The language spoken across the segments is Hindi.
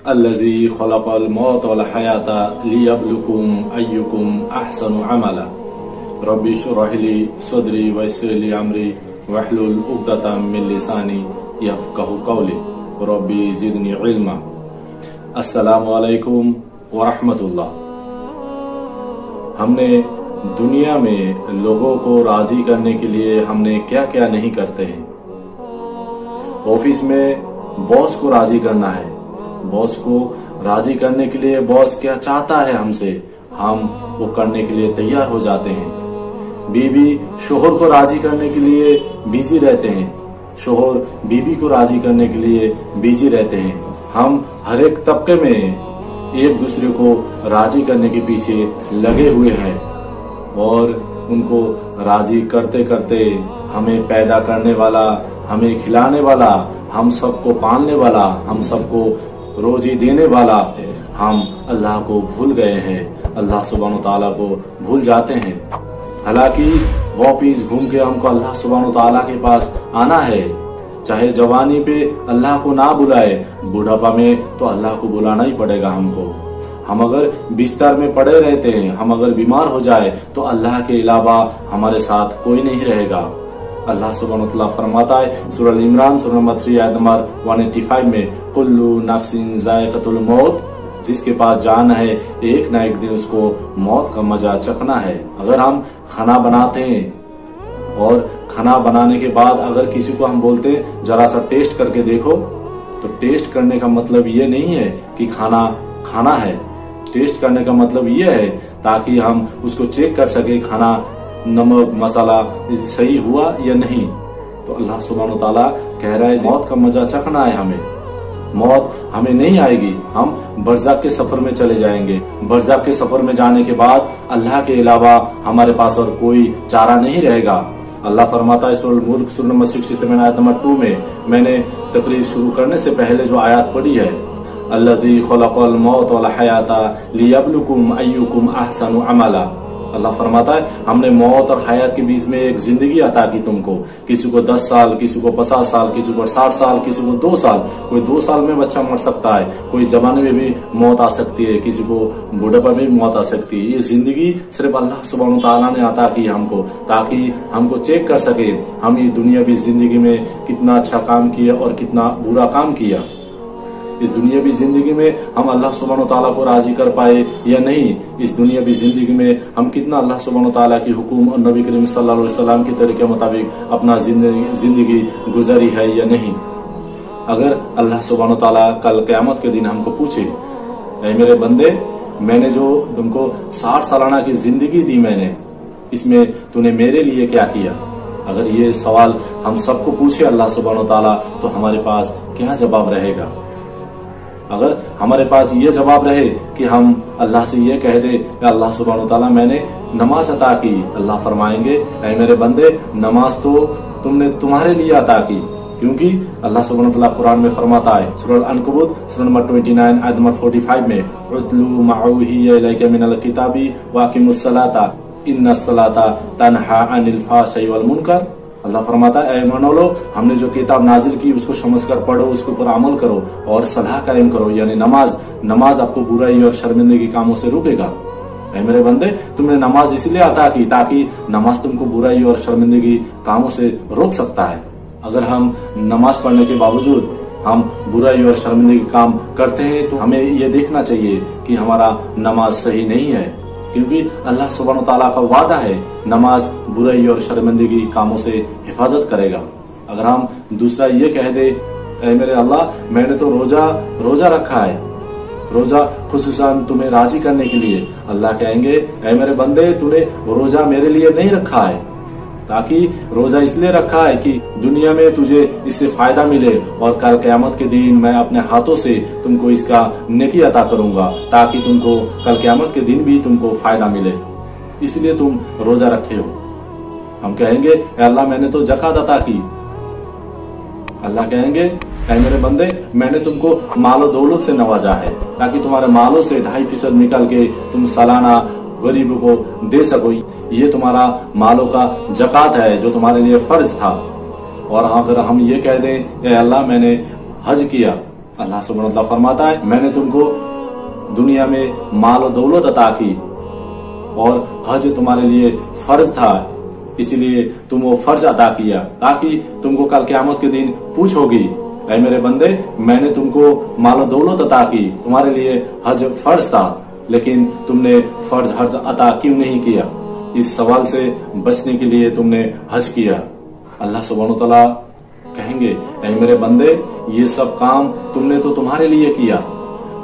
अल्लज़ी खलक़ल मौत वल हयाता लियब्लुकुम अय्युकुम अहसनु अमला रब्बि इश्रह ली सदरी वयस्सिर ली अमरी वहलुल उक़दतम मिन लिसानी यफ़क़हू क़ौली रब्बि ज़िदनी इल्मा। अस्सलामु अलैकुम व रहमतुल्लाह। हमने दुनिया में लोगों को राजी करने के लिए हमने क्या क्या नहीं करते हैं। ऑफिस में बॉस को राजी करना है, बॉस को राजी करने के लिए बॉस क्या चाहता है हमसे, हम वो करने के लिए तैयार हो जाते हैं। बीवी शोहर को राजी करने के लिए बिजी रहते हैं, शोहर बीवी को राजी करने के लिए बिजी रहते हैं। हम हर एक तबके में एक दूसरे को राजी करने के पीछे लगे हुए हैं और उनको राजी करते करते हमें पैदा करने वाला, हमें खिलाने वाला, हम सबको पालने वाला, हम सबको रोजी देने वाला, हम अल्लाह को भूल गए हैं, अल्लाह सुब्हानहू तआला को भूल जाते हैं। हालांकि वापिस घूम के हमको अल्लाह सुब्हानहू तआला के पास आना है। चाहे जवानी पे अल्लाह को ना बुलाए, बुढ़ापा में तो अल्लाह को बुलाना ही पड़ेगा हमको। हम अगर बिस्तर में पड़े रहते हैं, हम अगर बीमार हो जाए तो अल्लाह के अलावा हमारे साथ कोई नहीं रहेगा। अल्लाह सुब्हानहू तआला फरमाता है सूरह अल इमरान सूरह नंबर 3 आयत नंबर 185 में, कुल्लु नफ्सिन ज़ाइक़तुल मौत, जिसके पास जान है एक ना एक दिन उसको मौत का मजा चखना है। अगर हम खाना बनाते हैं और खाना बनाने के बाद अगर किसी को हम बोलते हैं जरा सा टेस्ट करके देखो, तो टेस्ट करने का मतलब ये नहीं है कि खाना खाना है। टेस्ट करने का मतलब ये है ताकि हम उसको चेक कर सके खाना नमक मसाला सही हुआ या नहीं। तो अल्लाह सुब्हानहू तआला कह रहा है मौत का मजा चखना है हमें। मौत हमें नहीं आएगी, हम बरज़ख के सफर में चले जाएंगे। बरज़ख के सफर में जाने के बाद अल्लाह के अलावा हमारे पास और कोई चारा नहीं रहेगा। अल्लाह फरमाता है सूरह मुल्क सूरह नंबर 67 आयत नंबर 2 में, मैंने तकरीर शुरू करने से पहले जो आयत पढ़ी है, अल्लज़ी खलक़ल मौत वल हयाता लियब्लुकुम अय्युकुम अहसनु अमला। अल्लाह फरमाता है हमने मौत और हयात के बीच में एक जिंदगी अता की तुमको। किसी को 10 साल, किसी को 50 साल, किसी को 60 साल, किसी को 2 साल। कोई 2 साल में बच्चा मर सकता है, कोई जमाने में भी मौत आ सकती है, किसी को बुढ़ापा में भी मौत आ सकती है। ये जिंदगी सिर्फ अल्लाह सुब्हानहू तआला ने अता की हमको, ताकि हमको चेक कर सके हम इस दुनियावी जिंदगी में कितना अच्छा काम किया और कितना बुरा काम किया। इस दुनियावी जिंदगी में हम अल्लाह सुब्हानहू तआला को राजी कर पाए या नहीं, इस दुनियावी जिंदगी में हम कितना अल्लाह सुब्हानहू तआला की हुक्म और नबी करीम सल्लल्लाहु अलैहि वसल्लम के तरीके मुताबिक अपना जिंदगी गुजारी है या नहीं। अगर अल्लाह सुब्हानहू तआला कल क़यामत के दिन हमको पूछे, ऐ मेरे बंदे, मैंने जो तुमको 60 सालाना की जिंदगी दी, मैंने इसमें तूने मेरे लिए क्या किया? अगर ये सवाल हम सबको पूछे अल्लाह सुब्हानहू तआला, तो हमारे पास क्या जवाब रहेगा? अगर हमारे पास ये जवाब रहे कि हम अल्लाह से ये कह दे, अल्लाह सुब्हानहू तआला मैंने नमाज अता की, अल्लाह फरमाएंगे ऐ मेरे बंदे, नमाज तो तुमने तुम्हारे लिए अता की, क्योंकि अल्लाह सुब्हानहू तआला कुरान में फरमाता है सूरह अनकबूत सूरह नंबर 29 आयत नंबर 45 में, उतलू मा उहिया इलैका मिनल किताबी व अकीमुस सलाता इन्नस सलाता तन्हा अनिल फ़हशाइ वल मुनकर। अल्लाह फरमाता है ऐ मानो, हमने जो किताब नाजिल की उसको समझकर पढ़ो, उसके ऊपर अमल करो और सलाह कायम करो, यानी नमाज आपको बुराई और शर्मिंदगी कामों से रोकेगा। ऐ मेरे बंदे, तुमने नमाज इसलिए अता की ताकि नमाज तुमको बुराई और शर्मिंदगी कामों से रोक सकता है। अगर हम नमाज पढ़ने के बावजूद हम बुराई और शर्मिंदगी काम करते हैं, तो हमें यह देखना चाहिए कि हमारा नमाज सही नहीं है, क्योंकि अल्लाह सुब्हानहू तआला का वादा है नमाज बुराई और शर्मिंदगी कामों से हिफाजत करेगा। अगर हम दूसरा ये कह दे, ऐ मेरे अल्लाह, मैंने तो रोजा रखा है, रोजा खुसूसन तुम्हें राजी करने के लिए, अल्लाह कहेंगे ऐ मेरे बंदे, तूने रोजा मेरे लिए नहीं रखा है, ताकि रोजा इसलिए रखा है कि दुनिया में तुझे इससे फायदा मिले और कल क़यामत के दिन मैं अपने हाथों से तुमको इसका नेकी अता करूंगा, ताकि तुमको कल क़यामत के दिन भी तुमको फायदा मिले, इसलिए तुम रोजा रखे हो। हम कहेंगे अल्लाह मैंने तो ज़कात अता की, अल्लाह कहेंगे ऐ मेरे बंदे, मैंने तुमको मालो दौलत से नवाजा है, ताकि तुम्हारे मालों से 2.5% निकल के तुम सालाना गरीबों को दे सको। ये तुम्हारा मालों का ज़कात है जो तुम्हारे लिए फर्ज था। और अगर हम ये कह दें अल्लाह मैंने हज किया, अल्लाह सुब्हानहू व तआला फरमाता है, मैंने तुमको दुनिया में माल और दौलत अता की और हज तुम्हारे लिए फर्ज था, इसीलिए तुम वो फर्ज अदा किया ताकि तुमको कल क़यामत के दिन पूछोगी, ऐ मेरे बंदे मैंने तुमको माल और दौलत अता की, तुम्हारे लिए हज फर्ज था, लेकिन तुमने फर्ज हज अता क्यों नहीं किया? इस सवाल से बचने के लिए तुमने हज किया। अल्लाह सुब्हानहू व तआला कहेंगे, ऐ मेरे बंदे ये सब काम तुमने तो तुम्हारे लिए किया,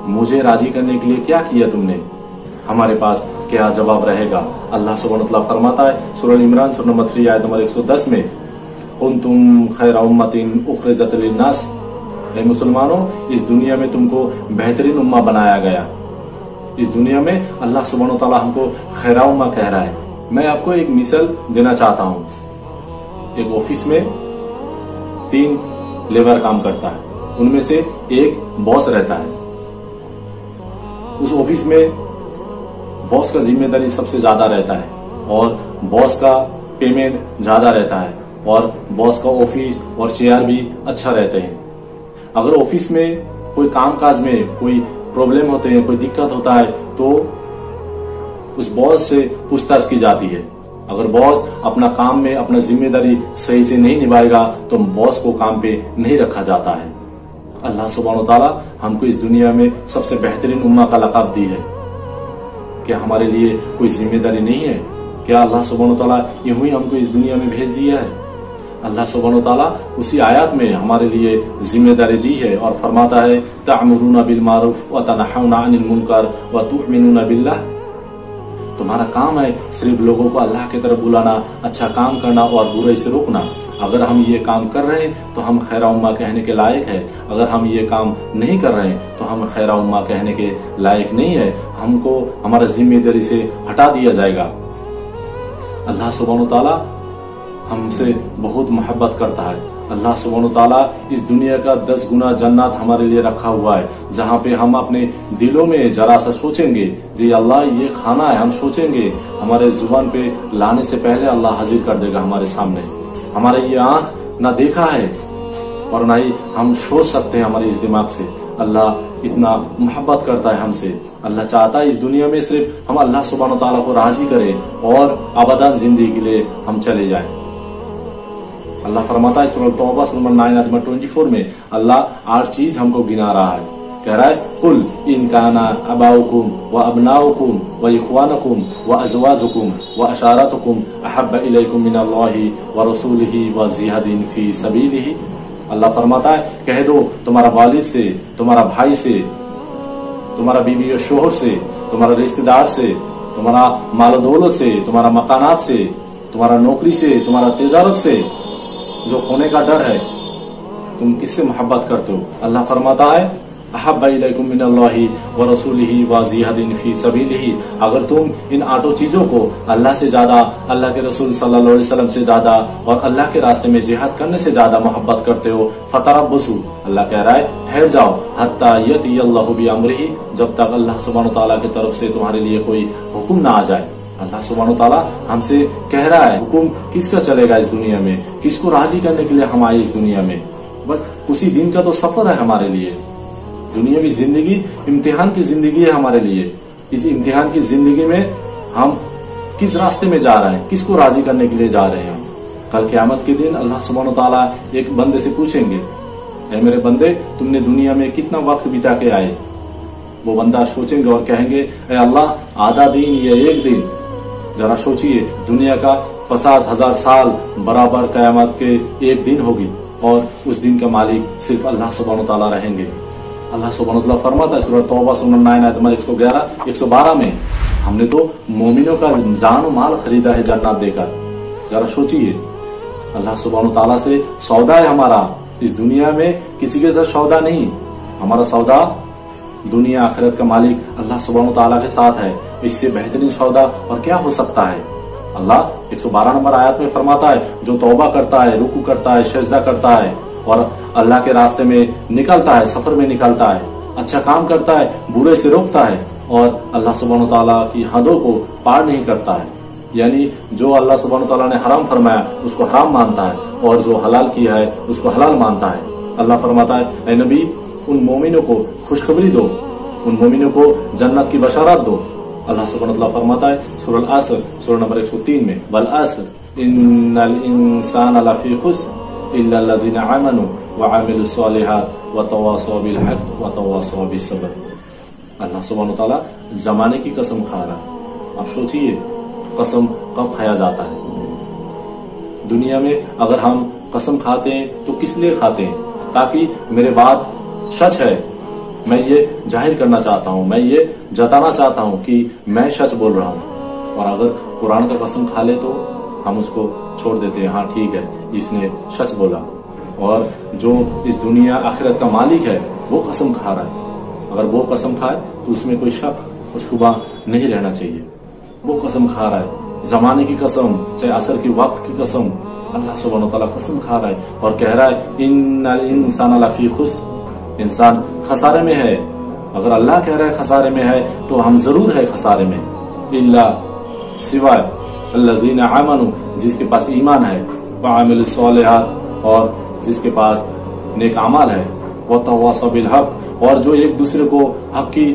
मुझे राजी करने के लिए क्या किया तुमने? हमारे पास क्या जवाब रहेगा? अल्लाह सुब्हानहू व तआला फरमाता है सूरह इमरान सूरह नंबर 3 आयत नंबर 110 में, कुंतुम खैरा उम्मतिन उखरिजत लिन्नास, ऐ मुसलमानों इस दुनिया में तुमको बेहतरीन उम्मा बनाया गया। इस दुनिया में अल्लाह सुब्हानहू व तआला हमको खैरा उम्मा कह रहा है। मैं आपको एक मिसाल देना चाहता हूं। एक ऑफिस में 3 लेबर काम करता है, उनमें से एक बॉस रहता है। उस ऑफिस में बॉस का जिम्मेदारी सबसे ज्यादा रहता है और बॉस का पेमेंट ज्यादा रहता है और बॉस का ऑफिस और चेयर भी अच्छा रहते हैं। अगर ऑफिस में कोई कामकाज में कोई प्रॉब्लम होते हैं, कोई दिक्कत होता है, तो उस बॉस से पूछताछ की जाती है। अगर बॉस अपना काम में अपना जिम्मेदारी सही से नहीं निभाएगा तो बॉस को काम पे नहीं रखा जाता है। अल्लाह सुब्हानहू व तआला हमको इस दुनिया में सबसे बेहतरीन उम्मा का लक़ब दी है। क्या हमारे लिए कोई जिम्मेदारी नहीं है? क्या अल्लाह सुब्हानहू व तआला यूं ही हमको इस दुनिया में भेज दिया है? अल्लाह सुब्हानहू व तआला उसी आयत में हमारे लिए जिम्मेदारी दी है और फरमाता है, तअमुरूना बिल मारूफ व तनहौना अनिल मुनकर व तुमिनूना बिल्लाह। तुम्हारा काम है सिर्फ लोगों को अल्लाह की तरफ बुलाना, अच्छा काम करना और बुराई से रोकना। अगर हम ये काम कर रहे हैं तो हम खैरा उम्मा कहने के लायक है। अगर हम ये काम नहीं कर रहे हैं तो हम खैरा उम्मा कहने के लायक नहीं है, हमको हमारा जिम्मेदारी से हटा दिया जाएगा। अल्लाह सुब्हानहू व तआला हमसे बहुत मोहब्बत करता है। अल्लाह सुब्हानहू व तआला इस दुनिया का 10 गुना जन्नत हमारे लिए रखा हुआ है, जहाँ पे हम अपने दिलों में जरा सा सोचेंगे जी अल्लाह ये खाना है, हम सोचेंगे हमारे जुबान पे लाने से पहले अल्लाह हाजिर कर देगा हमारे सामने। हमारे ये आंख ना देखा है और ना ही हम सोच सकते हैं हमारे इस दिमाग से। अल्लाह इतना मोहब्बत करता है हमसे। अल्लाह चाहता है इस दुनिया में सिर्फ हम अल्लाह सुब्हानहू व तआला को राजी करें और अबदन जिंदगी के लिए हम चले जाएं। अल्लाह फरमाता है सूरह तौबा सूरह नंबर 9 आयत नंबर 24 में, अल्लाह 8 चीज हमको गिना रहा है। कह रहा है, कुल इन काना अबाउकुम व अबनाउकुम व इख्वानुकुम व अज़वाजुकुम व अशारतुकुम अहब्बा इलैकुम मिनल्लाहि व रसूलिही व जिहादिन फी सबीलिही। अल्लाह फरमाता है, कह दो तुम्हारा वालिद से, तुम्हारा भाई से, तुम्हारा बीवी और शोहर से, तुम्हारा रिश्तेदार से, तुम्हारा माल दौलत से, तुम्हारा मकानात से, तुम्हारा नौकरी से, तुम्हारा तिजारत से जो खोने का डर है, तुम किससे मोहब्बत करते हो? अल्लाह फरमाता है, अहब्बा इलैकुम मिनल्लाहि व रसूलिही व जिहादिन फी सबीलिही। अगर तुम इन 8 चीजों को अल्लाह से ज्यादा, अल्लाह के रसूल सल्लल्लाहु अलैहि वसल्लम से ज्यादा और अल्लाह के रास्ते में जिहाद करने से ज्यादा मोहब्बत करते हो, फतरब्बसू, अल्लाह कह रहा है ठहर जाओ, हत्ता यती अल्लाहु बि अम्रिही, जब तक अल्लाह सुब्हानहू व तआला की तरफ से तुम्हारे लिए कोई हुक्म ना आ जाए। अल्लाह सुब्हानहू व तआला हमसे कह रहा है, हुक्म किसका चलेगा इस दुनिया में? किसको राजी करने के लिए हम आए इस दुनिया में? बस उसी दिन का तो सफर है हमारे लिए। दुनियावी जिंदगी इम्तिहान की जिंदगी है हमारे लिए। इस इम्तिहान की जिंदगी में हम किस रास्ते में जा रहे हैं, किसको राजी करने के लिए जा रहे हैं? कल क़यामत के दिन अल्लाह सुब्हानहू व तआला एक बंदे से पूछेंगे, ऐ मेरे बंदे तुमने दुनिया में कितना वक्त बिता के आए? वो बंदा सोचेंगे और कहेंगे, ऐ अल्लाह आधा दिन या 1 दिन। जरा सोचिए, दुनिया का 50,000 साल बराबर क़यामत के 1 दिन होगी और उस दिन का मालिक सिर्फ अल्लाह सुब्हानहू व तआला रहेंगे। अल्लाह सुब्हानहू व तआला फरमाता है सूरह तौबा सूरह 9 आयत नंबर 111-112 में, हमने तो मोमिनों का जान माल खरीदा है जन्नत देकर। जरा सोचिए, अल्लाह सुब्हानहू व तआला से सौदा है हमारा। इस दुनिया में किसी के साथ सौदा नहीं, हमारा सौदा दुनिया आखिरत का मालिक अल्लाह सुब्हानहू व तआला के साथ है। इससे बेहतरीन सौदा और क्या हो सकता है? अल्लाह 112 नंबर आयत में फरमाता है, जो तौबा करता है, रुकू करता है, सजदा करता है और अल्लाह के रास्ते में निकलता है, सफर में निकलता है, अच्छा काम करता है, बुरे से रोकता है और अल्लाह सुब्हानहू व तआला की हदों को पार नहीं करता है, यानी जो अल्लाह सुब्हानहू व तआला ने हराम फरमाया उसको हराम मानता है और जो हलाल किया है उसको हलाल मानता है। अल्लाह फरमाता है, ऐ नबी उन मोमिनों को खुशखबरी दो, उन मोमिनों को जन्नत की बशारत दो। अल्लाह सुब्हानहू व तआला फरमाता है सूरह असर सूरह नंबर 103 में, वल असर इन्नल इंसान लफी खुस्र इल्ला लज़ीना आमनू व अमिलुस सालिहात व तवासौ बिल हक़ व तवासौ बिस सब्र। अल्लाह सुब्हानहू व तआला जमाने की कसम खा रहा है। आप सोचिए कसम कब खाया जाता है। दुनिया में अगर हम कसम खाते हैं तो किस लिए खाते हैं? ताकि मेरे बात सच है, मैं ये जाहिर करना चाहता हूं, मैं ये जताना चाहता हूं कि मैं सच बोल रहा हूं। और अगर कुरान का कसम खा ले तो हम उसको छोड़ देते हैं, हाँ ठीक है इसने सच बोला। और जो इस दुनिया आखिरत का मालिक है वो कसम खा रहा है, अगर वो कसम खाए तो उसमें कोई शक और शुबा नहीं रहना चाहिए। वो कसम खा रहा है, जमाने की कसम, चाहे असर की वक्त की कसम, अल्लाह सुब्हानहू व तआला कसम खा रहा है और कह रहा है इन्नल इंसान लफी खुस्र, इंसान खसारे में है। अगर अल्लाह कह रहा है खसारे में है तो हम जरूर है खसारे में। इल्ला सिवाय अल्लज़ीना आमनू, जिसके पास ईमान है, व अमिलुस सालिहात, और जिसके पास नेक अमाल है, व तवासौ बिल हक़, और जो एक दूसरे को हक की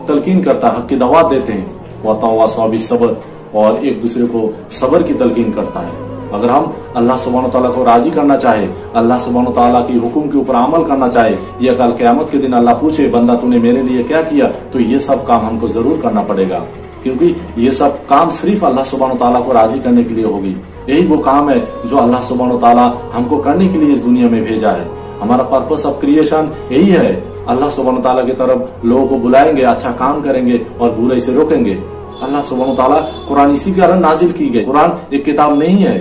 तलकीन करता है, हक की दावत देते हैं, व तवासौ बिस सब्र, और एक दूसरे को सब्र की तलकीन करता है। अगर हम अल्लाह सुब्हानहू व तआला को राजी करना चाहे, अल्लाह सुब्हानहू व तआला की हुक्म के ऊपर अमल करना चाहे, या कल क़यामत के दिन अल्लाह पूछे बंदा तूने मेरे लिए क्या किया, तो ये सब काम हमको जरूर करना पड़ेगा, क्योंकि ये सब काम सिर्फ अल्लाह सुब्हानहू व तआला को राजी करने के लिए होगी। यही वो काम है जो अल्लाह सुब्हानहू व तआला हमको करने के लिए इस दुनिया में भेजा है। हमारा पर्पस ऑफ क्रिएशन यही है, अल्लाह सुब्हानहू व तआला की तरफ लोगों को बुलाएंगे, अच्छा काम करेंगे और बुराई से रोकेंगे। अल्लाह सुब्हानहू व तआला कुरान इसी कारण नाजिल की गई। कुरान एक किताब नहीं है,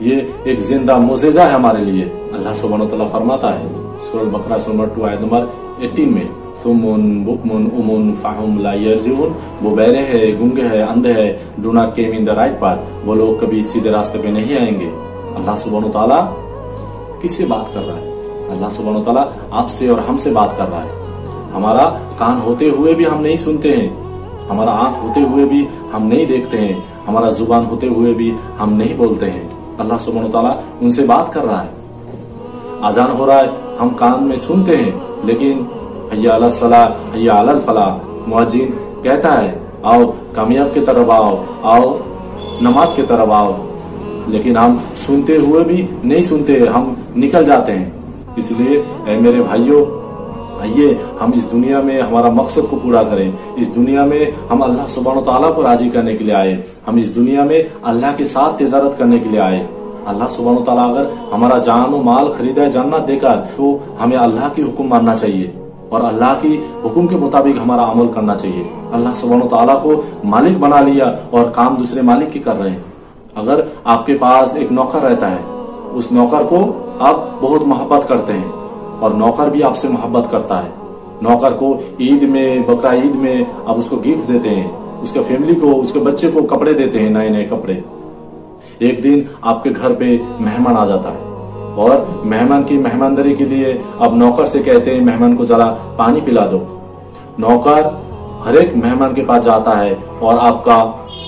ये एक जिंदा मुअजिजा है हमारे लिए। अल्लाह सुब्हानहू व तआला फरमाता है सूरह बकरा सूरह 2 आयत नंबर 18 में, सुम्मुन बुकमुन उमुन फहुम ला यरजिऊन, वो बहरे है, गुंगे है, अंधे है, do not came in the right path, वो लोग कभी सीधे रास्ते पे नहीं आएंगे। अल्लाह सुब्हानहू व तआला किससे बात कर रहा है? अल्लाह सुब्हानहू व तआला आपसे और हमसे बात कर रहा है। हमारा कान होते हुए भी हम नहीं सुनते हैं, हमारा आंख होते हुए भी हम नहीं देखते हैं, हमारा जुबान होते हुए भी हम नहीं बोलते हैं। अल्लाह सुब्हानहू व तआला उनसे बात कर रहा है। अजान हो रहा है, हम कान में सुनते हैं, लेकिन हय्या अलस सलाह हय्या अलल फलाह, मुअज्जिन कहता है आओ कामयाब की तरफ आओ, आओ नमाज की तरफ आओ, लेकिन हम सुनते हुए भी नहीं सुनते, हम निकल जाते हैं। इसलिए ऐ मेरे भाइयों, आइए हम इस दुनिया में हमारा मकसद को पूरा करें। इस दुनिया में हम अल्लाह सुब्हानहू व तआला को राजी करने के लिए आए, हम इस दुनिया में अल्लाह के साथ तिजारत करने के लिए आए। अल्लाह सुब्हानहू व तआला अगर हमारा जान और माल खरीदा जन्नत देकर, तो हमें अल्लाह की हुक्म मानना चाहिए और अल्लाह की हुक्म के मुताबिक हमारा अमल करना चाहिए। अल्लाह सुब्हानहू व तआला को मालिक बना लिया और काम दूसरे मालिक के कर रहे हैं। अगर आपके पास एक नौकर रहता है, उस नौकर को आप बहुत मोहब्बत करते हैं और नौकर भी आपसे मोहब्बत करता है। नौकर को ईद में, बकरा ईद में आप उसको गिफ्ट देते हैं, उसके फैमिली को, उसके बच्चे को कपड़े देते हैं, नए नए कपड़े। एक दिन आपके घर पे मेहमान आ जाता है और मेहमान की मेहमानदारी के लिए अब नौकर से कहते हैं मेहमान को जरा पानी पिला दो। नौकर हर एक मेहमान के पास जाता है और आपका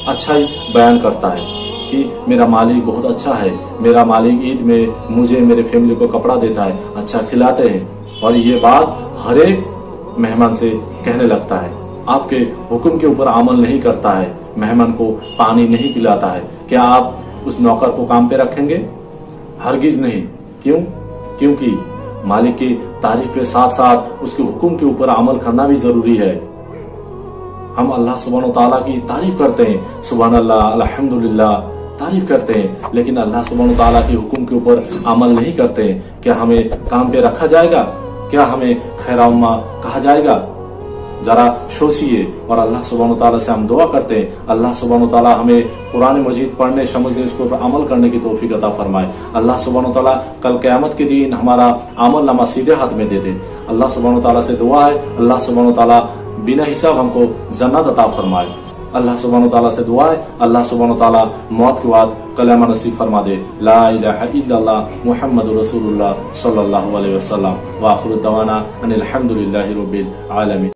अच्छा ही बयान करता है कि मेरा मालिक बहुत अच्छा है, मेरा मालिक ईद में मुझे, मेरे फैमिली को कपड़ा देता है, अच्छा खिलाते हैं, और ये बात हर एक मेहमान से कहने लगता है। आपके हुक्म के ऊपर अमल नहीं करता है, मेहमान को पानी नहीं पिलाता है, क्या आप उस नौकर को काम पे रखेंगे? हरगिज नहीं। क्यों? क्योंकि मालिक की तारीफ के साथ साथ उसके हुक्म के ऊपर अमल करना भी जरूरी है। हम अल्लाह सुब्हानहू व तआला की तारीफ करते हैं, सुभान अल्लाह, अल्हम्दुलिल्लाह तारीफ करते हैं, लेकिन अल्लाह सुब्हानहू व तआला के हुक्म के ऊपर अमल नहीं करते हैं। क्या हमें काम पे रखा जाएगा? क्या हमें खैरा उम्मा कहा जाएगा? जरा सोचिए। और अल्लाह सुब्हानहू व तआला से हम दुआ करते हैं, अल्लाह सुब्हानहू व तआला हमें कुरान मजीद पढ़ने, समझने, उसके ऊपर अमल करने की तौफीक अता फरमाए। अल्लाह सुब्हानहू व तआला कल क़यामत के दिन हमारा अमल नामा सीधे हाथ में दे दे। अल्लाह सुब्हानहू व तआला से दुआ है, अल्लाह सुब्हानहू व तआला बिना हिसाब हमको जन्नत अता फरमाए। अल्लाह सुब्हानहू व तआला से दुआ है, अल्लाह सुब्हानहू व तआला मौत के बाद कलेमा नसीब फरमा दे, ला इलाहा इल्लल्लाह मुहम्मदुर रसूलुल्लाह सल्लल्लाहु अलैहि वसल्लम। व आखिरु दवाना अनिल हम्दुलिल्लाहि रब्बिल आलमीन।